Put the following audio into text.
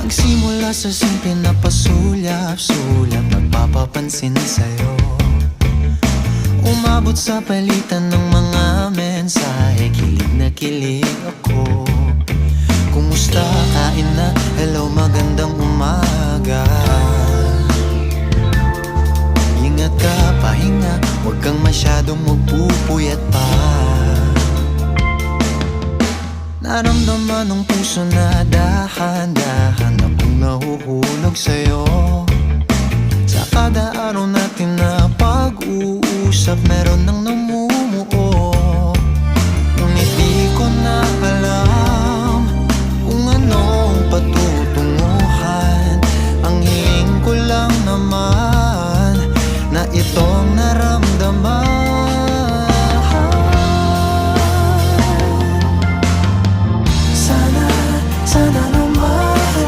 Nagsimula sa simple na pasulyap-sulyap, nagpapapansin sa'yo. Umabot sa palitan ng mga mensahe, kilig na kilig ako. Kumusta, kain na, hello, magandang umaga. Ingat ka, pahinga, huwag kang masyadong magpupuyat pa. Naramdaman ng puso na dahan-dahan